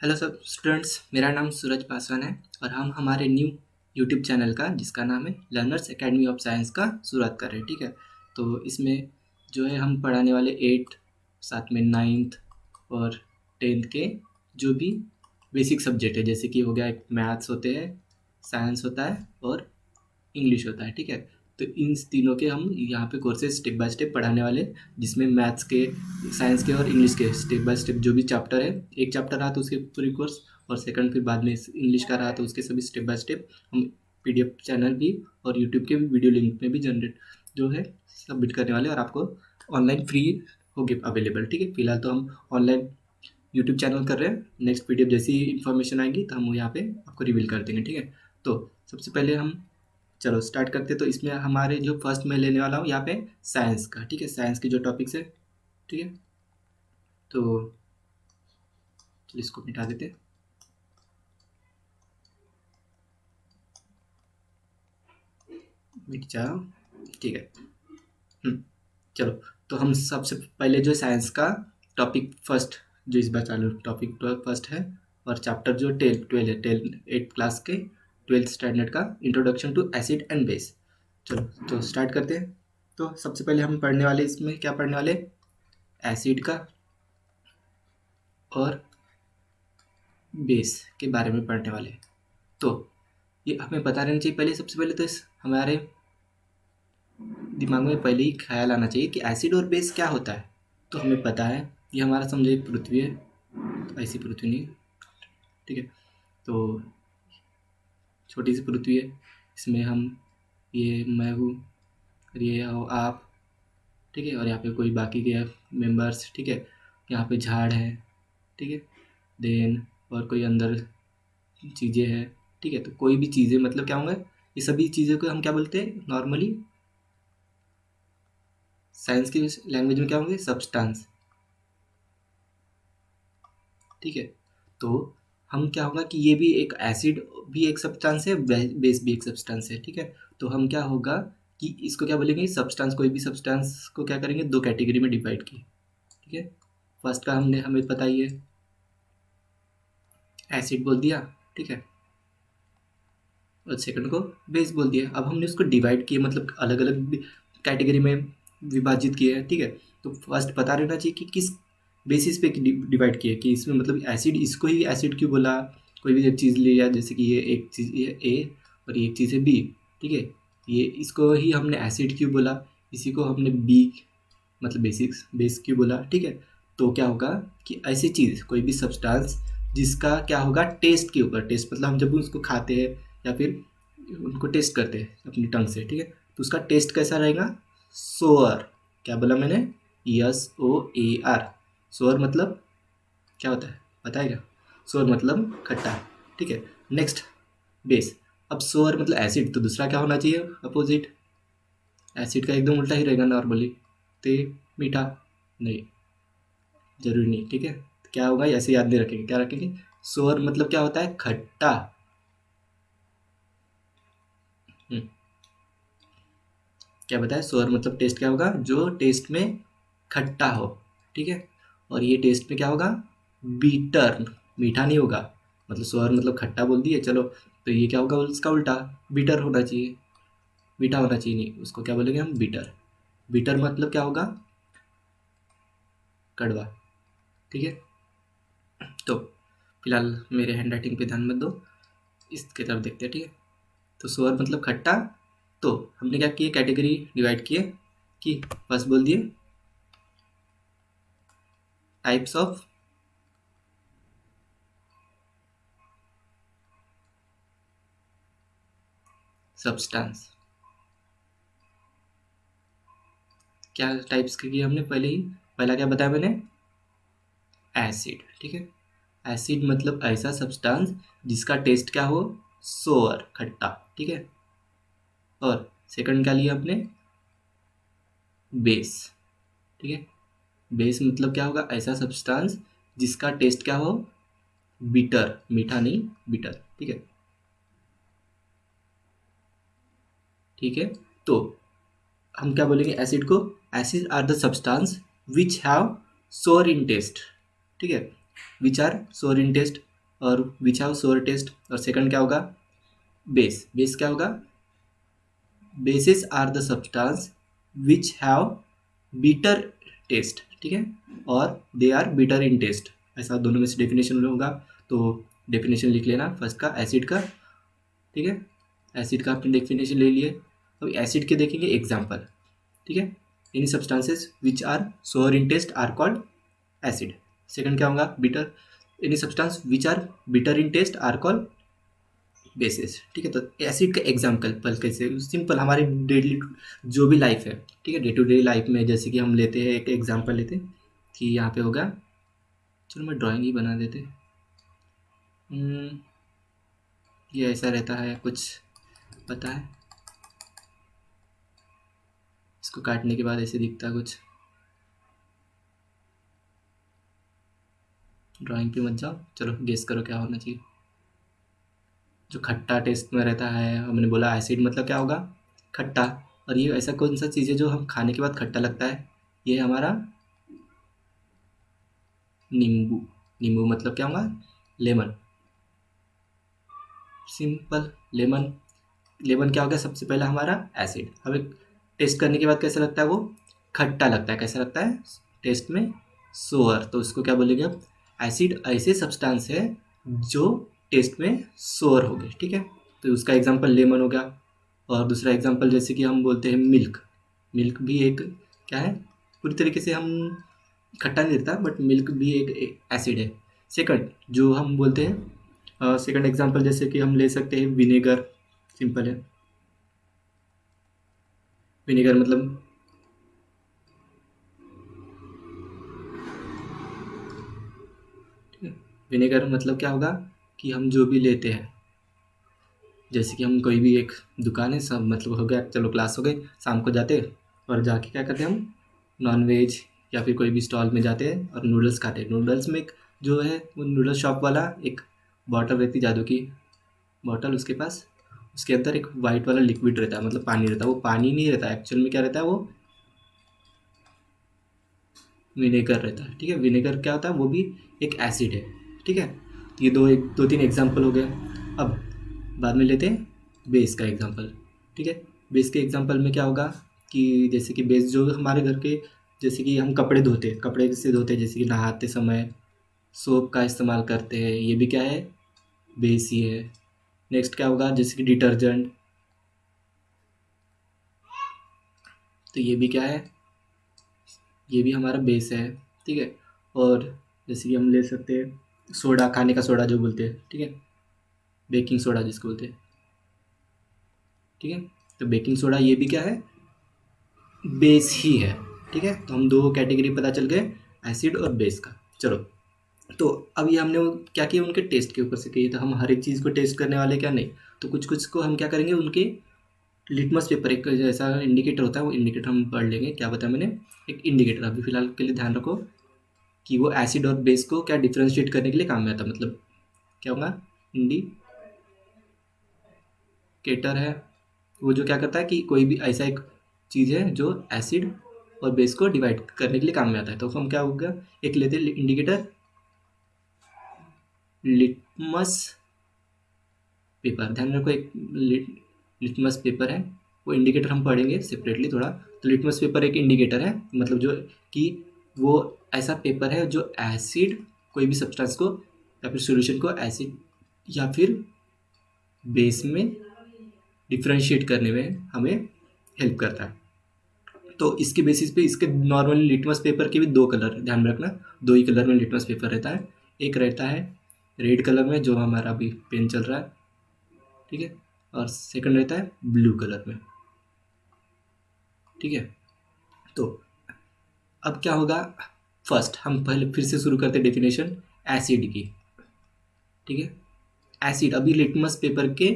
Hello सब students, मेरा नाम सूरज पासवान है और हम हमारे न्यू यूट्यूब चैनल का जिसका नाम है लर्नर्स एकेडमी ऑफ साइंस का शुरुआत कर रहे हैं। ठीक है, तो इसमें जो है हम पढ़ाने वाले 8 साथ में 9th और 10th के जो भी बेसिक सब्जेक्ट है, जैसे कि हो गया एक मैथ्स होते हैं, साइंस होता है और इंग्लिश होता है। ठीक है, तो इन तीनों के हम यहाँ पे कोर्सेज स्टेप बाय स्टेप पढ़ाने वाले हैं, जिसमें मैथ्स के, साइंस के और इंग्लिश के स्टेप बाय स्टेप जो भी चैप्टर है, एक चैप्टर रहा तो उसके पूरी कोर्स, और सेकंड फिर बाद में इंग्लिश का रहा तो उसके सभी स्टेप बाय स्टेप हम पीडीएफ चैनल भी और यूट्यूब के वीडियो लिंक में भी जनरेट जो है सबमिट करने वाले, और आपको ऑनलाइन फ्री होगी अवेलेबल। ठीक है, फिलहाल तो हम ऑनलाइन यूट्यूब चैनल कर रहे हैं, नेक्स्ट पीडीएफ जैसी इन्फॉर्मेशन आएगी तो हम यहाँ पे आपको रिवील कर देंगे। ठीक है, तो सबसे पहले हम चलो स्टार्ट करते। तो इसमें हमारे जो फर्स्ट मैं लेने वाला हूँ यहाँ पे साइंस का। ठीक है, साइंस के जो टॉपिक्स है। ठीक है, तो चलिए इसको मिटा देते हैं। मिट जाओ। ठीक है। चलो, तो हम सबसे पहले जो साइंस का टॉपिक फर्स्ट, जो इस बार चालू टॉपिक फर्स्ट है, और चैप्टर जो 12 है, 8 क्लास के 12th स्टैंडर्ड का introduction to acid and base. चलो तो स्टार्ट करते हैं। तो सबसे पहले हम पढ़ने वाले, इसमें क्या पढ़ने वाले, एसिड का और बेस के बारे में पढ़ने वाले। तो ये हमें पता रहना चाहिए पहले, सबसे पहले तो इस हमारे दिमाग में पहले ही ख्याल आना चाहिए कि एसिड और बेस क्या होता है। तो हमें पता है, ये हमारा समझो एक पृथ्वी है, तो ऐसी पृथ्वी नहीं। ठीक है, तो छोटी सी पृथ्वी है, इसमें हम, ये मैं हूँ और ये हो आप। ठीक है, और यहाँ पे कोई बाकी के मेंबर्स। ठीक है, यहाँ पे झाड़ है। ठीक है, देन और कोई अंदर चीज़ें हैं। ठीक है, तो कोई भी चीज़ें मतलब क्या होंगे, ये सभी चीज़ों को हम क्या बोलते हैं नॉर्मली, साइंस की लैंग्वेज में क्या होंगे, सब्सटेंस। ठीक है, तो हम क्या होगा कि ये भी एक एसिड भी एक सब्सटेंस है, बेस भी एक सब्सटेंस है। ठीक है, तो हम क्या होगा कि इसको क्या बोलेंगे, सब्सटेंस, कोई भी सब्सटेंस को क्या करेंगे, दो कैटेगरी में डिवाइड किए। ठीक है, फर्स्ट का हमने हमें पता ही है, एसिड बोल दिया। ठीक है, और सेकंड को बेस बोल दिया। अब हमने उसको डिवाइड किए, मतलब अलग अलग कैटेगरी में विभाजित किए हैं। ठीक है, तो फर्स्ट पता रहना चाहिए कि किस बेसिस पे डिवाइड किए, कि इसमें मतलब एसिड, इसको ही एसिड क्यों बोला। कोई भी एक चीज़ लिया, जैसे कि ये एक चीज़ ये ए और ये एक चीज़ है बी। ठीक है, ये इसको ही हमने एसिड क्यों बोला, इसी को हमने बी मतलब बेसिक्स बेस क्यों बोला। ठीक है, तो क्या होगा कि ऐसी चीज़, कोई भी सब्सटेंस जिसका क्या होगा, टेस्ट के ऊपर, टेस्ट मतलब हम जब उसको खाते हैं या फिर उनको टेस्ट करते हैं अपनी टंग से। ठीक है, तो उसका टेस्ट कैसा रहेगा, सोअर। क्या बोला मैंने, SOAR। सोअर मतलब क्या होता है बताएगा, सोअर मतलब खट्टा। ठीक है, नेक्स्ट बेस। अब सोअर मतलब एसिड, तो दूसरा क्या होना चाहिए अपोजिट, एसिड का एकदम उल्टा ही रहेगा नॉर्मली, ते मीठा नहीं, जरूरी नहीं। ठीक है, तो क्या होगा, ऐसे याद नहीं रखेंगे, क्या रखेंगे, सोअर मतलब क्या होता है, खट्टा। हम्म, क्या बताया, सोअर मतलब टेस्ट क्या होगा, जो टेस्ट में खट्टा हो। ठीक है, और ये टेस्ट में क्या होगा, बीटर, मीठा नहीं होगा। मतलब सोअर मतलब खट्टा बोल दिए, चलो तो ये क्या होगा, उसका उल्टा, बीटर होना चाहिए, मीठा होना चाहिए नहीं, उसको क्या बोलेंगे हम, बीटर। बीटर मतलब क्या होगा, कड़वा। ठीक है, तो फिलहाल मेरे हैंड राइटिंग पे ध्यान मत दो, इसके तरफ देखते हैं। ठीक है, तो सोअर मतलब खट्टा। तो हमने क्या किए, कैटेगरी डिवाइड किए, कि फर्स्ट बोल दिए टाइप्स ऑफ सब्सटेंस। क्या टाइप्स के किए हमने पहले ही, पहला क्या बताया मैंने, एसिड। ठीक है, एसिड मतलब ऐसा सब्सटेंस जिसका टेस्ट क्या हो, सोअर खट्टा। ठीक है, और सेकंड क्या लिया आपने, बेस। ठीक है, बेस मतलब क्या होगा, ऐसा सब्सटेंस जिसका टेस्ट क्या हो, बिटर, मीठा नहीं, बिटर। ठीक है, ठीक है, तो हम क्या बोलेंगे एसिड को, acid are the substance which have sour in test. ठीक है, विच आर सोर इन टेस्ट, और विच हैव सोअर टेस्ट। और सेकंड क्या होगा, बेस। बेस क्या होगा, bases are the substance which have bitter taste, ठीक है, और they are bitter in taste, ऐसा दोनों में से डेफिनेशन होगा। तो डेफिनेशन लिख लेना फर्स्ट का एसिड का, ठीक है, एसिड का आपने डेफिनेशन ले लिए। अब एसिड के देखेंगे एग्जाम्पल, ठीक है, any substances which are sour in taste are called acid. Second क्या होगा, bitter, any substance which are bitter in taste are called bases, ठीक है। तो एसिड का एग्जाम्पल कैसे, सिंपल हमारी डेली जो भी लाइफ है, ठीक है, डे टू डे लाइफ में, जैसे कि हम लेते हैं एक एग्जाम्पल लेते हैं कि यहाँ पे होगा, चलो मैं ड्राइंग ही बना देते। ये ऐसा रहता है कुछ, पता है, इसको काटने के बाद ऐसे दिखता है कुछ। ड्राइंग पे मत जाओ, चलो गेस करो क्या होना चाहिए। जो खट्टा टेस्ट में रहता है, हमने बोला एसिड मतलब क्या होगा, खट्टा। और ये ऐसा कौन सा चीज़ है जो हम खाने के बाद खट्टा लगता है, ये हमारा नींबू। नींबू मतलब क्या होगा, लेमन, सिंपल लेमन। लेमन क्या हो गया, सबसे पहला हमारा एसिड। हमें टेस्ट करने के बाद कैसा लगता है, वो खट्टा लगता है। कैसा लगता है टेस्ट में, सोअर। तो उसको क्या बोलेंगे अब, एसिड ऐसे सब्सटेंस है जो टेस्ट में सोअर हो गए, ठीक है। तो उसका एग्जांपल लेमन हो गया। और दूसरा एग्जांपल जैसे कि हम बोलते हैं मिल्क। मिल्क भी एक क्या है, पूरी तरीके से हम खट्टा नहीं रहता, बट मिल्क भी एक एसिड है। सेकंड जो हम बोलते हैं, सेकंड एग्जांपल जैसे कि हम ले सकते हैं विनेगर, सिंपल है। विनेगर मतलब विनेगर मतलब क्या होगा कि हम जो भी लेते हैं, जैसे कि हम कोई भी एक दुकान है, सब मतलब हो गया, चलो क्लास हो गई, शाम को जाते और जाके क्या करते हैं हम, नॉन वेज या फिर कोई भी स्टॉल में जाते हैं और नूडल्स खाते हैं। नूडल्स में एक जो है वो नूडल्स शॉप वाला एक बॉटल रहती, जादू की बॉटल उसके पास, उसके अंदर एक वाइट वाला लिक्विड रहता है, मतलब पानी रहता है। वो पानी नहीं रहता, एक्चुअल में क्या रहता है, वो विनेगर रहता है, ठीक है। विनेगर क्या होता है, वो भी एक एसिड है, ठीक है। ये दो तीन एग्जाम्पल हो गए। अब बाद में लेते हैं बेस का एग्जाम्पल, ठीक है। बेस के एग्जाम्पल में क्या होगा कि जैसे कि बेस जो हमारे घर के, जैसे कि हम कपड़े धोते हैं, कपड़े से धोते हैं, जैसे कि नहाते समय सोप का इस्तेमाल करते हैं, ये भी क्या है, बेस ही है। नेक्स्ट क्या होगा, जैसे कि डिटर्जेंट, तो ये भी क्या है, ये भी हमारा बेस है, ठीक है। और जैसे कि हम ले सकते हैं सोडा, खाने का सोडा जो बोलते हैं, ठीक है, बेकिंग सोडा जिसको बोलते हैं, ठीक है। तो बेकिंग सोडा ये भी क्या है, बेस ही है, ठीक है। तो हम दो कैटेगरी पता चल गए, एसिड और बेस का। चलो, तो अब ये हमने वो क्या किया, उनके टेस्ट के ऊपर से किए। तो हम हर एक चीज़ को टेस्ट करने वाले क्या नहीं, तो कुछ कुछ को हम क्या करेंगे, उनके लिटमस पेपर एक जैसा इंडिकेटर होता है, वो इंडिकेटर हम पढ़ लेंगे। क्या बताया मैंने, एक इंडिकेटर। अभी फिलहाल के लिए ध्यान रखो कि वो एसिड और बेस को क्या डिफ्रेंशिएट करने के लिए काम में आता है। मतलब क्या होगा, इंडिकेटर है वो जो क्या करता है कि कोई भी ऐसा एक चीज़ है जो एसिड और बेस को डिवाइड करने के लिए काम में आता है। तो हम क्या होगा, एक लेते हैं इंडिकेटर, लिटमस पेपर। ध्यान रखो, एक लिटमस पेपर है, वो इंडिकेटर हम पढ़ेंगे सेपरेटली थोड़ा। तो लिटमस पेपर एक इंडिकेटर है, मतलब जो कि वो ऐसा पेपर है जो एसिड कोई भी सब्सटेंस को या फिर सॉल्यूशन को एसिड या फिर बेस में डिफ्रेंशिएट करने में हमें हेल्प करता है। तो इसके बेसिस पे इसके नॉर्मली लिटमस पेपर के भी दो कलर है, ध्यान रखना, दो ही कलर में लिटमस पेपर रहता है। एक रहता है रेड कलर में जो हमारा अभी पेन चल रहा है, ठीक है, और सेकंड रहता है ब्लू कलर में, ठीक है। तो अब क्या होगा, फर्स्ट हम पहले फिर से शुरू करते हैं डेफिनेशन एसिड की, ठीक है। एसिड अभी लिटमस पेपर के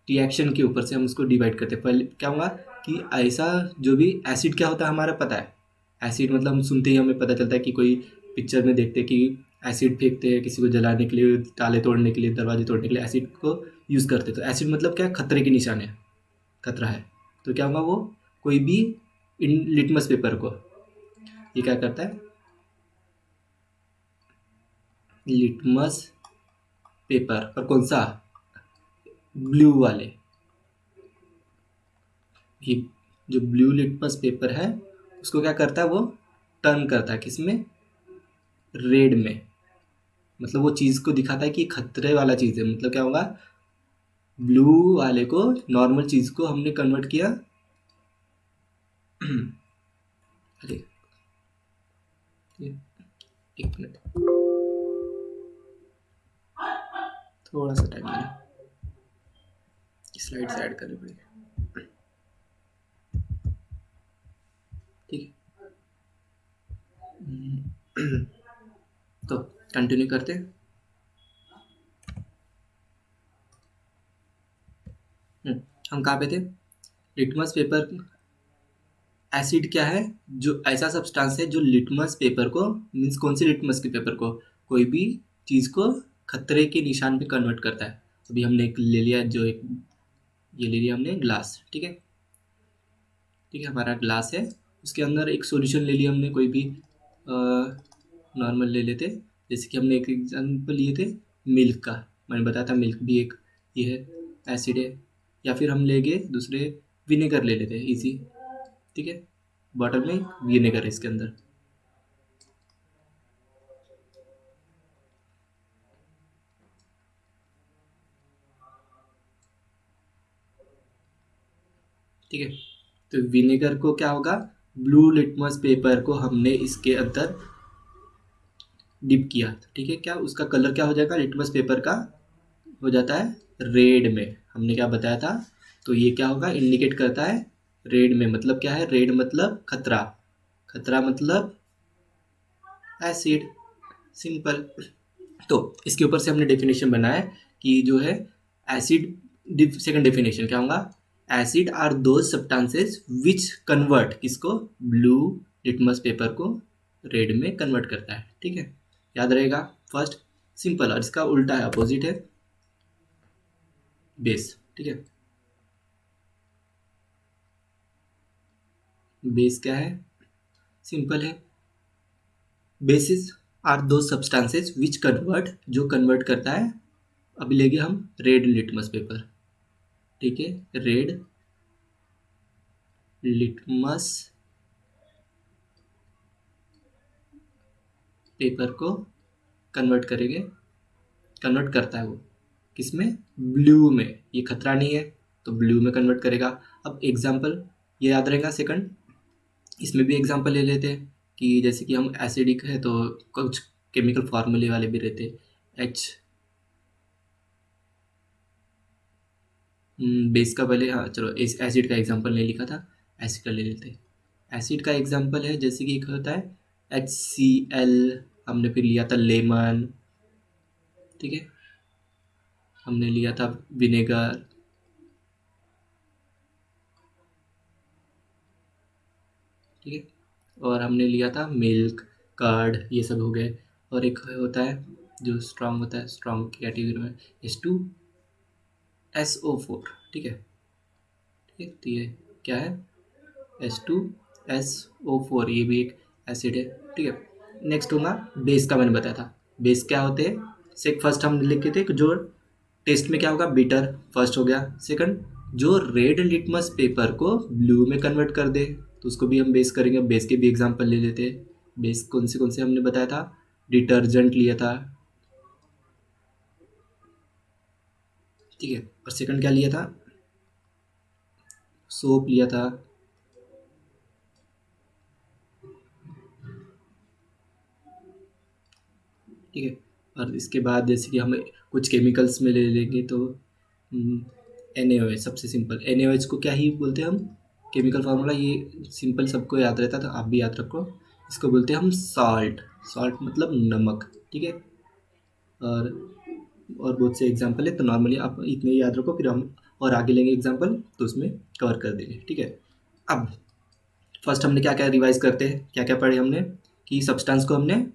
रिएक्शन के ऊपर से हम उसको डिवाइड करते हैं। पहले क्या होगा कि ऐसा जो भी एसिड क्या होता है हमारा पता है। एसिड मतलब हम सुनते ही हमें पता चलता है कि कोई पिक्चर में देखते हैं कि एसिड फेंकते हैं किसी को जलाने के लिए, ताले तोड़ने के लिए, दरवाजे तोड़ने के लिए एसिड को यूज़ करते हैं। तो एसिड मतलब क्या, खतरे की निशान है, खतरा है। तो क्या होगा, वो कोई भी इन लिटमस पेपर को ये क्या करता है, लिटमस पेपर, और कौन सा, ब्लू वाले, ये जो ब्लू लिटमस पेपर है उसको क्या करता है, वो टर्न करता है किसमें, रेड में। मतलब वो चीज़ को दिखाता है कि खतरे वाला चीज़ है। मतलब क्या होगा, ब्लू वाले को, नॉर्मल चीज़ को हमने कन्वर्ट किया अरे एक मिनट, थोड़ा सा टाइम लगा, स्लाइड्स ऐड करनी पड़ेगी। ठीक है तो कंटिन्यू करते हैं। हम कहाँ पे थे, लिटमस पेपर, एसिड क्या है, जो ऐसा सब्सटेंस है जो लिटमस पेपर को, मीन्स कौन सी लिटमस के पेपर को, कोई भी चीज़ को खतरे के निशान पे कन्वर्ट करता है। अभी हमने एक ले लिया, जो एक ये ले लिया हमने ग्लास, ठीक है, ठीक है, हमारा ग्लास है, उसके अंदर एक सॉल्यूशन ले लिया हमने, कोई भी नॉर्मल ले लेते, जैसे कि हमने एक एग्जांपल लिए थे मिल्क का, मैंने बताया था मिल्क भी एक ये है, एसिड है। या फिर हम लेंगे दूसरे, विनेगर ले लेते हैं इजी, ठीक है, बॉटल में विनेगर है इसके अंदर, ठीक है। तो विनेगर को क्या होगा, ब्लू लिटमस पेपर को हमने इसके अंदर डिप किया, ठीक है, क्या उसका कलर क्या हो जाएगा, लिटमस पेपर का हो जाता है रेड में, हमने क्या बताया था। तो ये क्या होगा, इंडिकेट करता है रेड में, मतलब क्या है, रेड मतलब खतरा, खतरा मतलब एसिड, सिंपल। तो इसके ऊपर से हमने डेफिनेशन बनाया कि जो है एसिड, सेकंड डेफिनेशन क्या होगा, acid are those substances which convert किसको, ब्लू लिटमस पेपर को रेड में कन्वर्ट करता है, ठीक है, याद रहेगा। फर्स्ट सिंपल, और इसका उल्टा है, अपोजिट है बेस, ठीक है। बेस क्या है, सिंपल है, बेसिस आर दो सब्सटेंसेस विच कन्वर्ट, जो कन्वर्ट करता है। अभी लेंगे हम रेड लिटमस पेपर, ठीक है, रेड लिटमस पेपर को कन्वर्ट करेंगे, कन्वर्ट करता है वो किसमें, ब्लू में, ये खतरा नहीं है तो ब्लू में कन्वर्ट करेगा। अब एग्जांपल ये याद रहेगा सेकंड, इसमें भी एग्जांपल ले लेते हैं कि जैसे कि हम एसिडिक है तो कुछ केमिकल फार्मूले वाले भी रहते, एच, बेस का पहले, हाँ चलो एसिड का एग्जांपल नहीं लिखा था, एसिड का ले लेते हैं। एसिड का एग्जांपल है जैसे कि एक होता है HCl, हमने फिर लिया था लेमन, ठीक है, हमने लिया था विनेगर, ठीक है, और हमने लिया था मिल्क, कर्ड, ये सब हो गए। और एक होता है जो स्ट्रांग होता है, स्ट्रांग की कैटेगरी में H2SO4, ठीक है, ठीक है, तो ये क्या है, H2SO4, ये भी एक एसिड है, ठीक है। नेक्स्ट होगा बेस का, मैंने बताया था बेस क्या होते हैं, से फर्स्ट हम लिखे थे कि जो टेस्ट में क्या होगा, बीटर, फर्स्ट हो गया। सेकंड, जो रेड लिटमस पेपर को ब्लू में कन्वर्ट कर दे तो उसको भी हम बेस करेंगे। बेस के भी एग्जांपल ले लेते हैं, बेस कौन से हमने बताया था, डिटर्जेंट लिया था, ठीक है, और सेकंड क्या लिया था, सोप लिया था, ठीक है। और इसके बाद जैसे कि हम कुछ केमिकल्स में ले लेंगे तो NaOH, सबसे सिंपल NaOH को क्या ही बोलते हैं हम, केमिकल फार्मूला ये सिंपल सबको याद रहता है तो आप भी याद रखो, इसको बोलते हैं हम सॉल्ट, सॉल्ट मतलब नमक, ठीक है। और और बहुत से एग्जांपल है तो नॉर्मली आप इतने ही याद रखो, फिर हम और आगे लेंगे एग्जांपल तो उसमें कवर कर देंगे, ठीक है। अब फर्स्ट हमने क्या क्या रिवाइज करते हैं, क्या क्या पढ़े हमने, कि सब्सटेंस को हमने,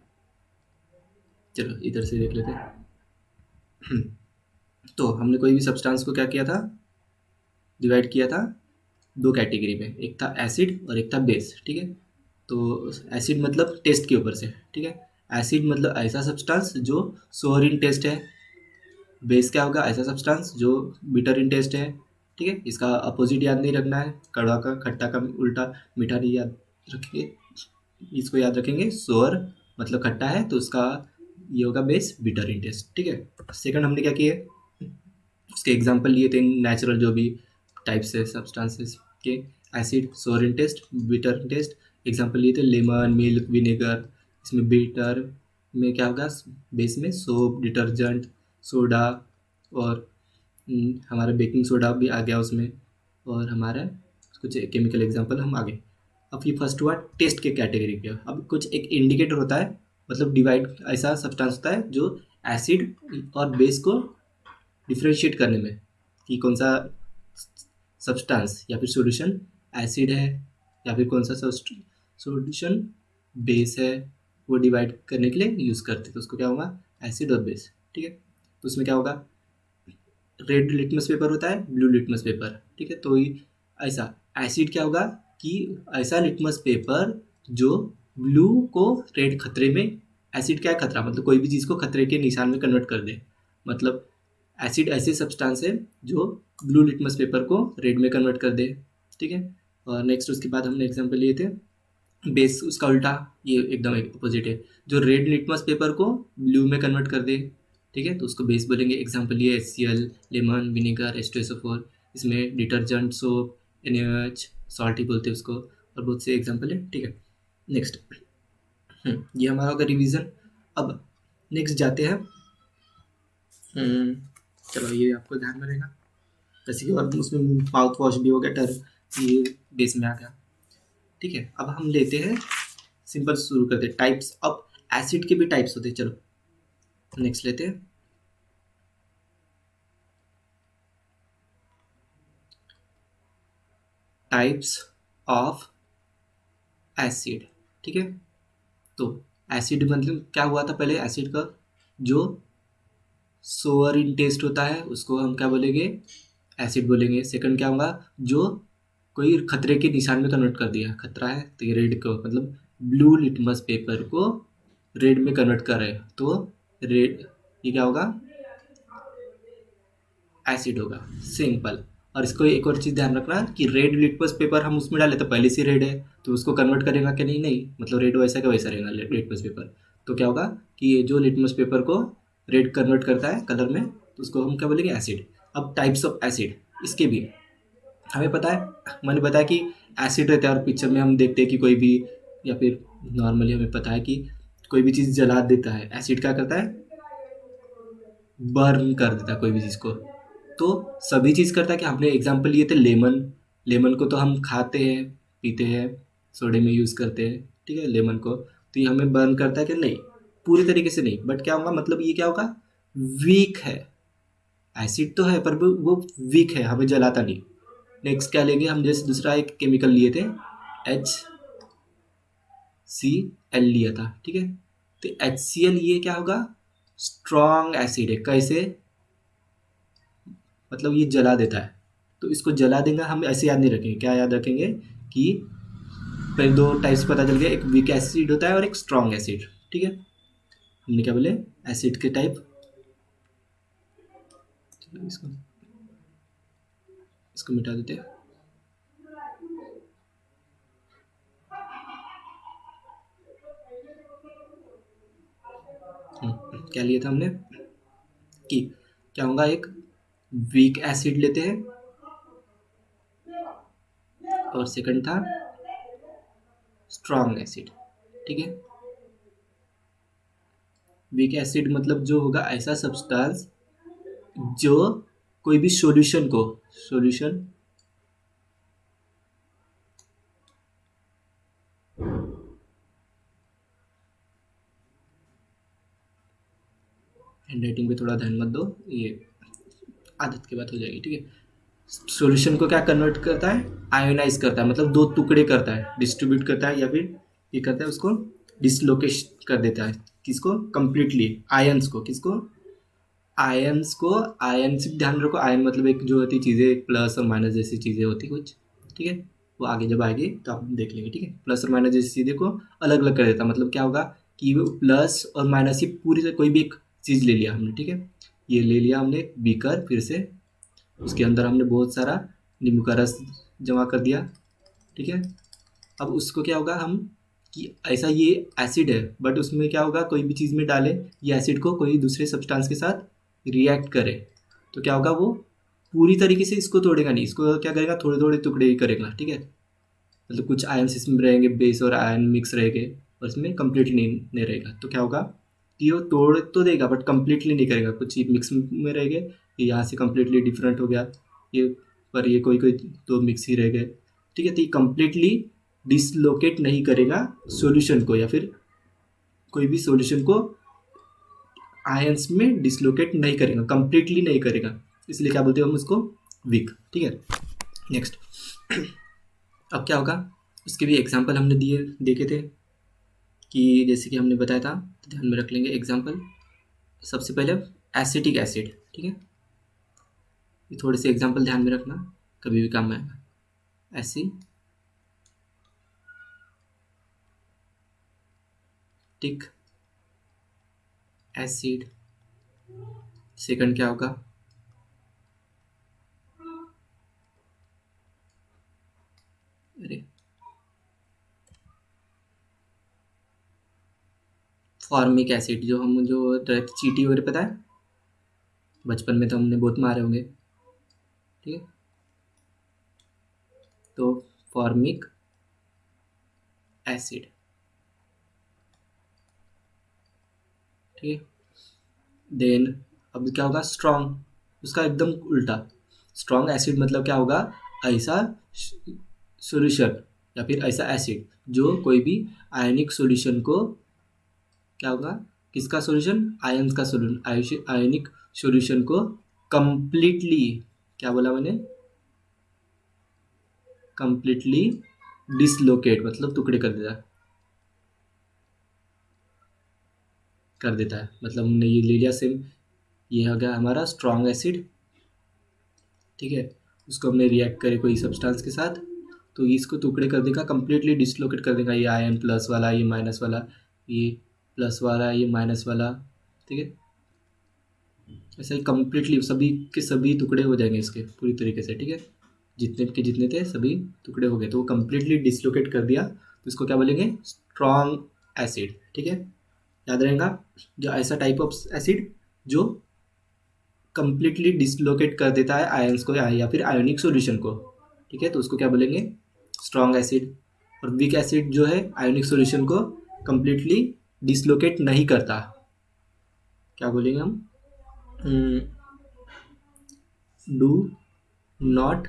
चलो इधर से देख लेते हैं। तो हमने कोई भी सब्सटेंस को क्या किया था, डिवाइड किया था दो कैटेगरी में, एक था एसिड और एक था बेस, ठीक है। तो एसिड मतलब टेस्ट के ऊपर से, ठीक है, एसिड मतलब ऐसा सब्सटेंस जो सोअर इन टेस्ट है, बेस क्या होगा? ऐसा सब्सटेंस जो बिटर इन टेस्ट है, ठीक है। इसका अपोजिट याद नहीं रखना है, कड़वा का खट्टा का उल्टा मीठा नहीं याद रखेंगे, इसको याद रखेंगे। सोर मतलब खट्टा है तो उसका ये होगा बेस बिटर इन टेस्ट, ठीक है। सेकंड हमने क्या किया, उसके एग्जांपल लिए थे नेचुरल जो भी टाइप्स है सब्सटेंसेस के, acid, sour in taste, bitter in taste. Example लिए थे लेमन, मिल्क, विनेगर। इसमें बिटर में क्या होगा? बेस में सोप, डिटर्जेंट, सोडा और हमारा बेकिंग सोडा भी आ गया उसमें, और हमारा कुछ केमिकल एग्जांपल हम आगे। अब ये फर्स्ट हुआ टेस्ट के कैटेगरी पे। अब कुछ एक इंडिकेटर होता है, मतलब डिवाइड ऐसा सब्सटेंस होता है जो एसिड और बेस को डिफ्रेंशिएट करने में, कि कौन सा सब्सटेंस या फिर सॉल्यूशन एसिड है या फिर कौन सा सॉल्यूशन बेस है, वो डिवाइड करने के लिए यूज़ करते हैं। तो उसको क्या होगा? एसिड और बेस, ठीक है। तो उसमें क्या होगा? रेड लिटमस पेपर होता है, ब्लू लिटमस पेपर, ठीक है। तो ऐसा एसिड क्या होगा कि ऐसा लिटमस पेपर जो ब्लू को रेड खतरे में, एसिड क्या है? खतरा, मतलब कोई भी चीज़ को खतरे के निशान में कन्वर्ट कर दे। मतलब एसिड ऐसे सब्सटेंस है जो ब्लू लिटमस पेपर को रेड में कन्वर्ट कर दे, ठीक है। और नेक्स्ट उसके बाद हमने एग्जांपल लिए थे बेस, उसका उल्टा, ये एकदम अपोजिट है, जो रेड लिटमस पेपर को ब्लू में कन्वर्ट कर दे, ठीक है। तो उसको बेस बोलेंगे। एग्जांपल ये HCl, लेमन, विनेगर, H2SO4। इसमें डिटर्जेंट, सोप, NaOH, सॉल्ट ही बोलते हैं उसको, और बहुत से एग्जांपल है, ठीक है। नेक्स्ट ये हमारा होगा रिवीजन। अब नेक्स्ट जाते हैं, चलो ये आपको ध्यान में रहेगा। जैसे कि और उसमें माउथ वॉश भी हो गया, ये बेस में आ गया, ठीक है। अब हम लेते हैं सिंपल, शुरू करते हैं टाइप्स। अब एसिड के भी टाइप्स होते हैं, चलो नेक्स्ट लेते हैं। टाइप्स ऑफ एसिड, ठीक है। तो एसिड मतलब क्या हुआ था पहले? एसिड का जो सोअर इन टेस्ट होता है उसको हम क्या बोलेंगे? एसिड बोलेंगे। सेकंड क्या होगा? जो कोई खतरे के निशान में कन्वर्ट कर दिया, खतरा है तो ये रेड को, मतलब ब्लू लिटमस पेपर को रेड में कन्वर्ट कर रहे हैं, तो रेड, ये क्या होगा? एसिड होगा, सिंपल। और इसको एक और चीज़ ध्यान रखना कि रेड लिटमस पेपर हम उसमें डाले तो पहले से रेड है, तो उसको कन्वर्ट करेगा कि नहीं? नहीं, मतलब रेड वैसा का वैसा रहेगा लिटमस पेपर। तो क्या होगा कि ये जो लिटमस पेपर को रेड कन्वर्ट करता है कलर में, तो उसको हम क्या बोलेंगे? एसिड। अब टाइप्स ऑफ एसिड, इसके भी हमें पता है, मैंने बताया कि एसिड रहता है, और पिक्चर में हम देखते हैं कि कोई भी, या फिर नॉर्मली हमें पता है कि कोई भी चीज़ जला देता है, एसिड क्या करता है? बर्न कर देता है कोई भी चीज़ को। तो सभी चीज़ करता है कि हमने एग्जांपल लिए थे लेमन। लेमन को तो हम खाते हैं, पीते हैं, सोडे में यूज़ करते हैं, ठीक है, लेमन को। तो ये हमें बर्न करता है कि नहीं? पूरी तरीके से नहीं, बट क्या होगा, मतलब ये क्या होगा? वीक है। एसिड तो है पर वो वीक है, हमें जलाता नहीं। नेक्स्ट क्या लेंगे हम? जैसे दूसरा एक केमिकल लिए थे, HCl लिया था, ठीक है। तो HCl ये क्या होगा? स्ट्रॉन्ग एसिड है। कैसे? मतलब ये जला देता है, तो इसको जला देगा। हम ऐसे याद नहीं रखेंगे, क्या याद रखेंगे कि पहले दो टाइप्स पता चल गया, एक वीक एसिड होता है और एक स्ट्रॉन्ग एसिड, ठीक है। हमने क्या बोले? एसिड के टाइप। चलो इसको इसको मिटा देते हैं। क्या लिया था हमने कि क्या होगा? एक वीक एसिड लेते हैं, और सेकंड था स्ट्रॉन्ग एसिड, ठीक है। वीक एसिड मतलब जो होगा ऐसा सब्सटेंस जो कोई भी सॉल्यूशन हैंड राइटिंग पे थोड़ा ध्यान मत दो, ये आदत की बात हो जाएगी, ठीक है। सॉल्यूशन को क्या कन्वर्ट करता है? आयोनाइज करता है, मतलब दो टुकड़े करता है, डिस्ट्रीब्यूट करता है, या फिर ये करता है उसको डिसलोकेट कर देता है। किसको? कंप्लीटली आयंस को। किसको? आयंस को। आयन से ध्यान रखो, आयन मतलब एक जो होती चीज़ें प्लस और माइनस जैसी चीज़ें होती कुछ, ठीक है। वो आगे जब आएगी तो आप देख लेंगे, ठीक है। प्लस और माइनस जैसी चीज़ें को अलग अलग कर देता, मतलब क्या होगा कि वो प्लस और माइनस ही पूरी से कोई भी एक चीज़ ले लिया हमने, ठीक है। ये ले लिया हमने बीकर, फिर से उसके अंदर हमने बहुत सारा नींबू का रस जमा कर दिया, ठीक है। अब उसको क्या होगा हम कि ऐसा ये एसिड है, बट उसमें क्या होगा कोई भी चीज़ में डालें ये एसिड को कोई दूसरे सब्सटेंस के साथ रिएक्ट करे, तो क्या होगा वो पूरी तरीके से इसको तोड़ेगा नहीं, इसको क्या करेगा थोड़े थोड़े टुकड़े ही करेगा, ठीक है। मतलब कुछ आयन्स इसमें रहेंगे, बेस और आयन मिक्स रहेंगे, और इसमें कम्प्लीटली नहीं रहेगा, तो क्या होगा कि वो तोड़ तो देगा बट कम्प्लीटली नहीं करेगा, कुछ मिक्स में रहेंगे, ये यहाँ से कम्प्लीटली डिफरेंट हो गया ये, पर ये कोई कोई तो मिक्स ही रह गए, ठीक है। तो ये कम्प्लीटली डिसलोकेट नहीं करेगा सॉल्यूशन को, या फिर कोई भी सॉल्यूशन को आयंस में डिसलोकेट नहीं करेगा, कम्प्लीटली नहीं करेगा, इसलिए क्या बोलते हैं हम उसको वीक, ठीक है। नेक्स्ट, अब क्या होगा उसके भी एग्जांपल हमने देखे थे कि जैसे कि हमने बताया था, तो ध्यान में रख लेंगे एग्जांपल। सबसे पहले एसिटिक एसिड, ठीक है, ये थोड़े से एग्जांपल ध्यान में रखना, कभी भी काम में आएगा। एसिटिक एसिड, सेकंड क्या होगा अरे फॉर्मिक एसिड, जो चींटी वगैरह पता है, बचपन में तो हमने बहुत मारे होंगे, ठीक है। तो फॉर्मिक एसिड, ठीक है। देन अब क्या होगा स्ट्रॉन्ग, उसका एकदम उल्टा, स्ट्रॉन्ग एसिड मतलब क्या होगा ऐसा सॉल्यूशन या फिर ऐसा एसिड जो कोई भी आयनिक सॉल्यूशन को क्या होगा, किसका सॉल्यूशन, आयंस का सॉल्यूशन, आयनिक सॉल्यूशन को कंप्लीटली, क्या बोला मैंने, कंप्लीटली डिसलोकेट मतलब टुकड़े कर देता है। मतलब हमने ये ले लिया सेम, ये हो गया हमारा स्ट्रॉन्ग एसिड, ठीक है। उसको हमने रिएक्ट करे कोई सब्सटेंस के साथ, तो इसको टुकड़े कर देगा, कंप्लीटली डिसलोकेट कर देगा, ये आयन प्लस वाला, ये माइनस वाला, ये प्लस वाला, ये माइनस वाला, ठीक है। ऐसे ही कंप्लीटली सभी के सभी टुकड़े हो जाएंगे इसके पूरी तरीके से, ठीक है। जितने के जितने थे सभी टुकड़े हो गए, तो वो कंप्लीटली डिसलोकेट कर दिया, तो इसको क्या बोलेंगे स्ट्रॉन्ग एसिड, ठीक है। याद रहेगा, जो ऐसा टाइप ऑफ एसिड जो कंप्लीटली डिसलोकेट कर देता है आयंस को या फिर आयोनिक सॉल्यूशन को, ठीक है, तो उसको क्या बोलेंगे स्ट्रॉन्ग एसिड। और वीक एसिड जो है आयोनिक सॉल्यूशन को कंप्लीटली डिसलोकेट नहीं करता, क्या बोलेंगे हम, डू नॉट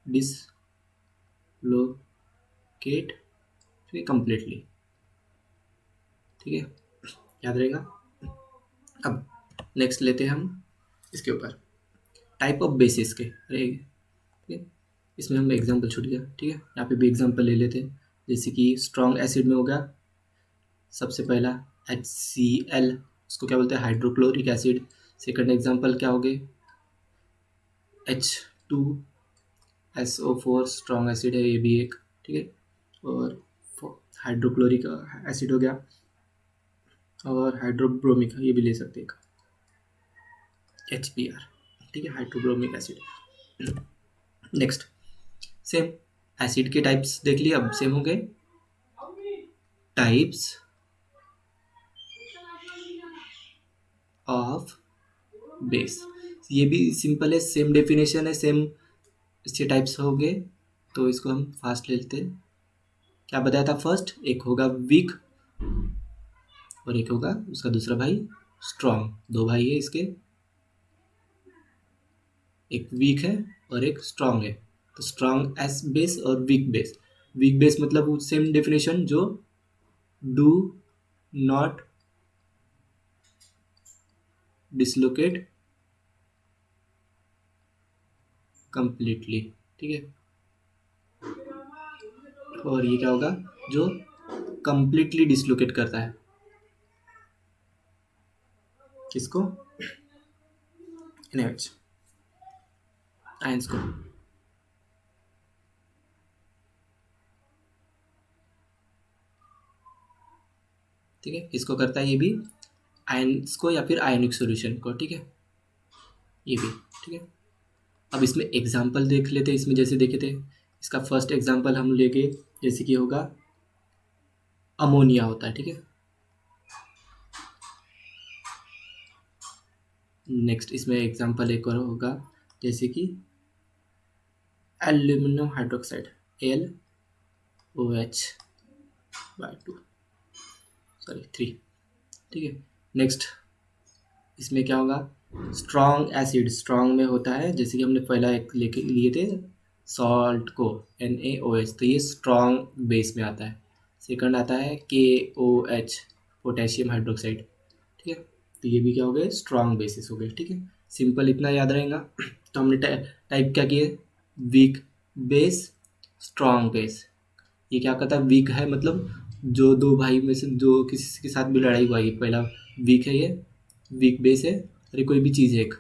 डिसलोकेट कंप्लीटली, ठीक है, याद रहेगा। अब नेक्स्ट लेते हैं हम इसके ऊपर टाइप ऑफ बेसिस के, अरे ठीक है, इसमें हम एग्जांपल छूट गया, ठीक है, यहाँ पे भी एग्जांपल ले लेते हैं। जैसे कि स्ट्रॉन्ग एसिड में होगा सबसे पहला HCl, उसको क्या बोलते हैं हाइड्रोक्लोरिक एसिड। सेकंड एग्जांपल क्या हो गए H2SO4 स्ट्रॉन्ग एसिड है ये भी एक, ठीक है। और हाइड्रोक्लोरिक एसिड हो गया, और हाइड्रोब्रोमिक ये भी ले सकते हैं HBr, ठीक है, hydrobromic acid. Next same acid के टाइप्स देख लिए, अब सेम हो गए टाइप्स ऑफ बेस, ये भी सिंपल है, सेम डेफिनेशन है, सेम इसके टाइप्स हो गए, तो इसको हम फास्ट ले लेते हैं। क्या बताया था फर्स्ट, एक होगा वीक और एक होगा उसका दूसरा भाई स्ट्रॉन्ग, दो भाई है इसके, एक वीक है और एक स्ट्रॉन्ग है। तो स्ट्रॉन्ग एस बेस और वीक बेस, वीक बेस मतलब सेम डेफिनेशन जो डू नॉट डिसलोकेट कंप्लीटली, ठीक है। और ये क्या होगा जो कंप्लीटली डिसलोकेट करता है, किसको, NaOH आयंस को, ठीक है, इसको करता है ये भी आयन्स को या फिर आयनिक सॉल्यूशन को, ठीक है, ये भी, ठीक है। अब इसमें एग्जाम्पल देख लेते हैं, इसमें जैसे देखे थे, इसका फर्स्ट एग्जाम्पल हम लेके, जैसे कि होगा अमोनिया होता है, ठीक है। नेक्स्ट इसमें एग्जाम्पल एक और होगा, जैसे कि एल्यूमिनियम हाइड्रोक्साइड, LOH/2, सॉरी 3, ठीक है। नेक्स्ट इसमें क्या होगा, स्ट्रॉन्ग एसिड, स्ट्रॉन्ग में होता है, जैसे कि हमने पहला एक लेके लिए थे सॉल्ट को, NaOH, तो ये स्ट्रॉन्ग बेस में आता है। सेकंड आता है KOH, पोटेशियम हाइड्रोक्साइड, ठीक है। तो ये भी क्या हो गए, स्ट्रॉन्ग बेसिस हो गए, ठीक है। सिंपल इतना याद रहेगा। तो हमने टाइप क्या किए, वीक बेस, स्ट्रॉन्ग बेस। ये क्या कहता है, वीक है मतलब जो दो भाई में से जो किसी के साथ भी लड़ाई हुआ, ये पहला वीक है, ये वीक बेस है। और ये कोई भी चीज़ है एक,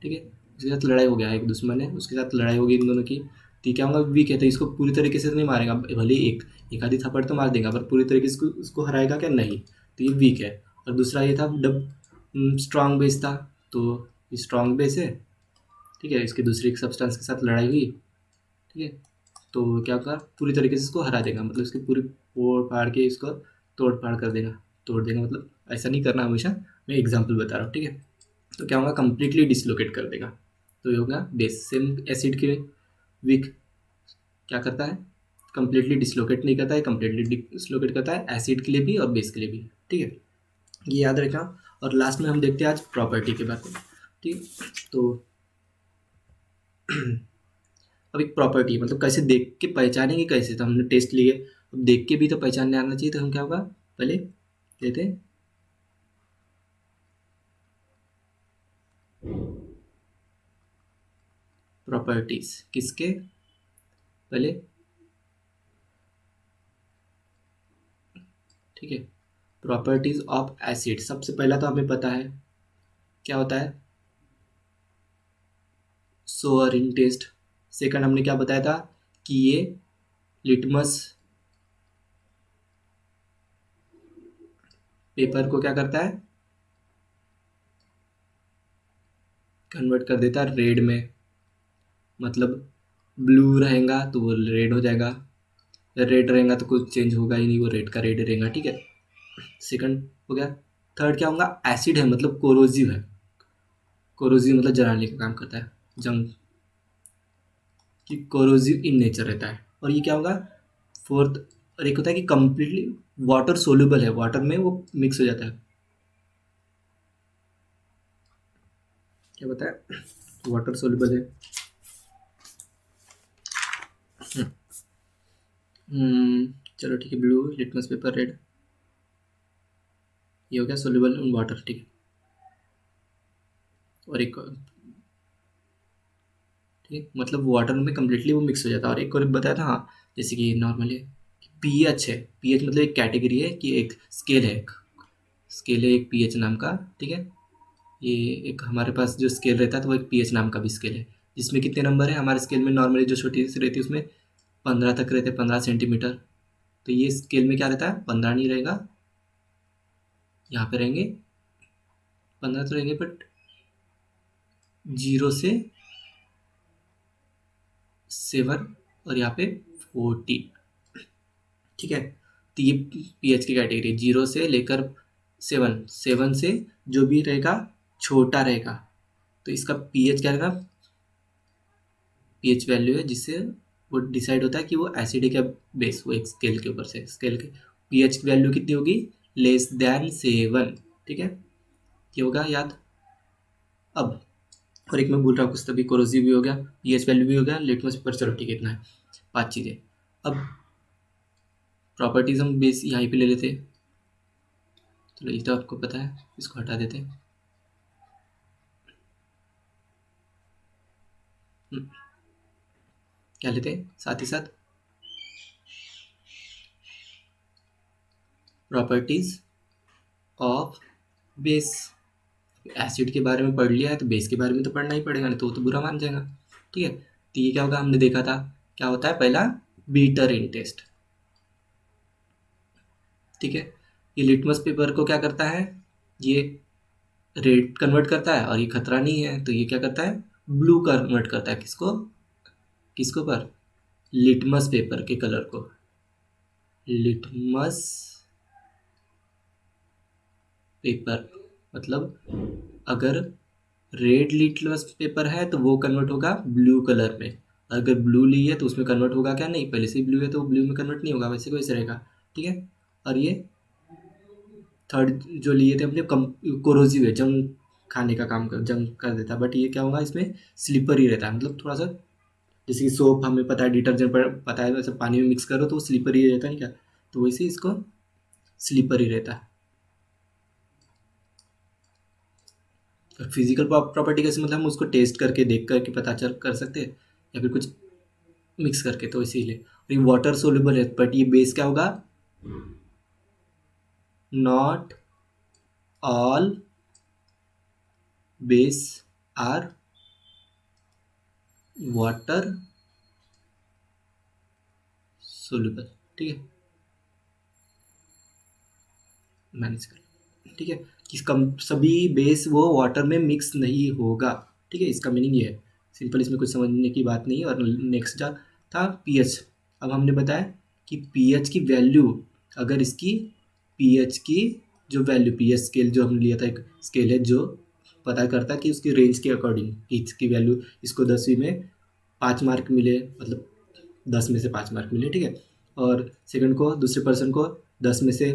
ठीक है, उसके साथ लड़ाई हो गया, एक दुश्मन है, उसके साथ लड़ाई हो गई इन दोनों की, तो ये क्या होगा, वीक है। तो इसको पूरी तरीके से तो नहीं मारेगा, भले ही एक आधी थप्पड़ तो मार देगा, पर पूरी तरीके से उसको हराएगा क्या, नहीं। तो ये वीक है। और दूसरा ये था स्ट्रॉन्ग बेस था, तो ये स्ट्रॉन्ग बेस है, ठीक है। इसकी दूसरी एक सब्सटेंस के साथ लड़ाई हुई, ठीक है, तो क्या होगा, पूरी तरीके से इसको हरा देगा, मतलब इसकी पूरी फोड़ फाड़ के इसको तोड़ फाड़ कर देगा, तोड़ देगा, मतलब ऐसा नहीं करना हमेशा, मैं एग्जाम्पल बता रहा हूँ, ठीक है। तो क्या होगा, कंप्लीटली डिसलोकेट कर देगा। तो ये होगा बेस। सेम एसिड के वीक क्या करता है, कंप्लीटली डिसलोकेट नहीं करता है, कंप्लीटली डिसलोकेट करता है, एसिड के लिए भी और बेस के लिए भी, ठीक है, ये याद रखना। और लास्ट में हम देखते हैं आज प्रॉपर्टी के बारे में, ठीक है। तो अब एक प्रॉपर्टी मतलब कैसे देख के पहचानेंगे, कैसे, तो हमने टेस्ट लिए, अब देख के भी तो पहचानने आना चाहिए, तो हम क्या होगा, पहले लेते हैं प्रॉपर्टीज, किसके, पहले, ठीक है, प्रॉपर्टीज ऑफ एसिड। सबसे पहला तो हमें पता है क्या होता है, सोअर इन टेस्ट। सेकंड हमने क्या बताया था कि ये लिटमस पेपर को क्या करता है, कन्वर्ट कर देता है रेड में, मतलब ब्लू रहेगा तो वो रेड हो जाएगा, रेड रहेगा तो कुछ चेंज होगा ही नहीं, वो रेड का रेड रहेगा, ठीक है। सेकंड हो गया। थर्ड क्या होगा, एसिड है मतलब कोरोजिव है, कोरोजिव मतलब जलाने का काम करता है, जंग कि कोरोजिव इन नेचर रहता है। और ये क्या होगा, फोर्थ, और एक होता है कि कंप्लीटली वाटर सोल्यूबल है, वाटर में वो मिक्स हो जाता है, क्या बताया, वाटर सोल्यूबल है। चलो ठीक है, ब्लू लिटमस पेपर, रेड, ये हो गया सोल्यूबल इन वाटर, ठीक है। और एक, ठीक है, मतलब वाटर में कम्प्लीटली वो मिक्स हो जाता है। और एक और बताया था, हाँ, जैसे कि नॉर्मली पीएच है, पीएच मतलब एक कैटेगरी है, कि एक स्केल है, स्केल है एक पीएच नाम का, ठीक है। ये एक हमारे पास जो स्केल रहता है, तो वो एक पीएच नाम का भी स्केल है, जिसमें कितने नंबर है हमारे स्केल में, नॉर्मली जो छोटी सी रहती है उसमें 15 तक रहते हैं, 15 सेंटीमीटर। तो ये स्केल में क्या रहता है, 15 नहीं रहेगा, यहाँ पे रहेंगे 15 तो रहेंगे, बट 0 से 7, और यहाँ पे 40, ठीक है। तो ये पीएच की कैटेगरी, 0 से लेकर 7, 7 से जो भी रहेगा छोटा रहेगा, तो इसका पीएच क्या रहेगा, पीएच वैल्यू है जिससे वो डिसाइड होता है कि वो एसिड है क्या बेस, वो एक स्केल के ऊपर से, स्केल के पीएच की वैल्यू कितनी होगी, लेस देन 7, ठीक है, ये होगा याद। अब और एक मैं भूल रहा हूँ कुछ, तभी कोरोसिव भी हो गया, पीएच वैल्यू भी हो गया, लिटमस पेपर, चलो ठीक है, इतना है, 5 चीज़ें। अब प्रॉपर्टीज हम बेस यहाँ पे ले लेते, चलो ये तो आपको पता है, इसको हटा देते हैं। क्या लेते हैं साथ ही साथ, प्रॉपर्टीज ऑफ बेस। एसिड के बारे में पढ़ लिया है तो बेस के बारे में तो पढ़ना ही पड़ेगा, नहीं तो वो तो बुरा मान जाएगा, ठीक है। तो ये क्या होगा, हमने देखा था क्या होता है, पहला बीटर इन टेस्ट, ठीक है। ये लिटमस पेपर को क्या करता है, ये रेड कन्वर्ट करता है, और ये खतरा नहीं है तो ये क्या करता है, ब्लू कन्वर्ट करता है। किसको, किसको पर, लिटमस पेपर के कलर को। लिटमस पेपर मतलब अगर रेड लिटमस पेपर है तो वो कन्वर्ट होगा ब्लू कलर में। अगर ब्लू ली है तो उसमें कन्वर्ट होगा क्या, नहीं, पहले से ही ब्लू है तो ब्लू में कन्वर्ट नहीं होगा, वैसे वैसे रहेगा। ठीक है। और ये थर्ड जो लिए थे अपने, कम कोरोसिव है, जंग खाने का काम कर, जंग कर देता है। बट ये क्या होगा, इसमें स्लीपर ही रहता है, मतलब थोड़ा सा, जैसे कि सोप हमें पता है, डिटर्जेंट पर पता है, वैसे पानी में मिक्स करो तो वो स्लीपर ही रहता है, नहीं क्या, तो वैसे ही इसको स्लीपर ही रहता है। फिजिकल प्रॉपर्टी कैसे, मतलब हम उसको टेस्ट करके देख करके पता चल कर सकते हैं, या फिर कुछ मिक्स करके, तो इसीलिए। और ये वाटर सोल्यूबल है, बट ये बेस क्या होगा, not all base are water soluble. ठीक है, मैनेज कर, ठीक है, कि कम सभी बेस वो वाटर में मिक्स नहीं होगा। ठीक है, इसका मीनिंग ये है, सिंपल, इसमें कुछ समझने की बात नहीं है। और नेक्स्ट जा था पीएच। अब हमने बताया कि पीएच की वैल्यू, अगर इसकी पीएच की जो वैल्यू, पीएच स्केल जो हमने लिया था, एक स्केल है जो पता करता है कि उसकी रेंज के अकॉर्डिंग इसकी वैल्यू, इसको 10वीं में 5 मार्क मिले, मतलब 10 में से 5 मार्क मिले, ठीक है। और सेकंड को, दूसरे पर्सन को 10 में से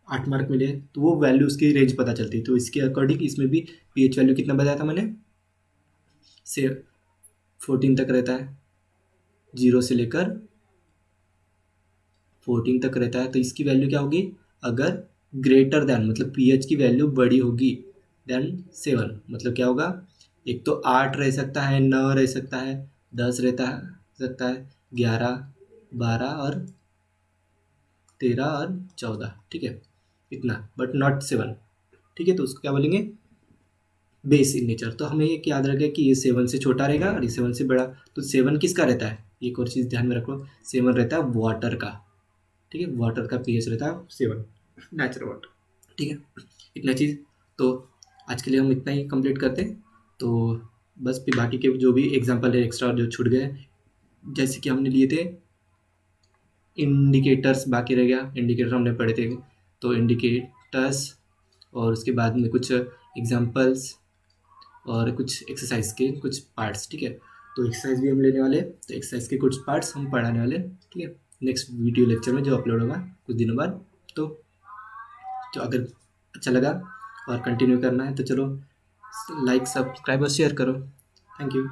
8 मार्क मिले, तो वो वैल्यू उसकी रेंज पता चलती है। तो इसके अकॉर्डिंग इसमें भी पीएच वैल्यू कितना बताया था मैंने, से 14 तक रहता है, 0 से लेकर 14 तक रहता है। तो इसकी वैल्यू क्या होगी, अगर ग्रेटर दैन, मतलब पीएच की वैल्यू बड़ी होगी देन 7, मतलब क्या होगा, एक तो 8 रह सकता है, 9 रह सकता है, 10 रहता है, सकता है, 11, 12 और 13 और 14, ठीक है, इतना, बट नॉट 7। ठीक है, तो उसको क्या बोलेंगे, बेस इन नेचर। तो हमें एक याद रखें कि ये 7 से छोटा रहेगा और ये 7 से बड़ा। तो 7 किसका रहता है, एक और चीज़ ध्यान में रखो, 7 रहता है वाटर का। ठीक है, वाटर का पीएच रहता है 7, नेचुरल वाटर। ठीक है, इतना चीज़। तो आज के लिए हम इतना ही कंप्लीट करते हैं। तो बस फिर बाकी के जो भी एग्जांपल है एक्स्ट्रा जो छूट गए, जैसे कि हमने लिए थे इंडिकेटर्स, बाकी रह गया, इंडिकेटर हमने पढ़े थे, तो इंडिकेटर्स, और उसके बाद में कुछ एग्जांपल्स और कुछ एक्सरसाइज के कुछ पार्ट्स। ठीक है, तो एक्सरसाइज भी हम लेने वाले हैं, तो एक्सरसाइज के कुछ पार्ट्स हम पढ़ाने वाले हैं। ठीक है, नेक्स्ट वीडियो लेक्चर में जो अपलोड होगा कुछ दिनों बाद। तो अगर अच्छा लगा और कंटिन्यू करना है तो चलो लाइक, सब्सक्राइब और शेयर करो। Thank you.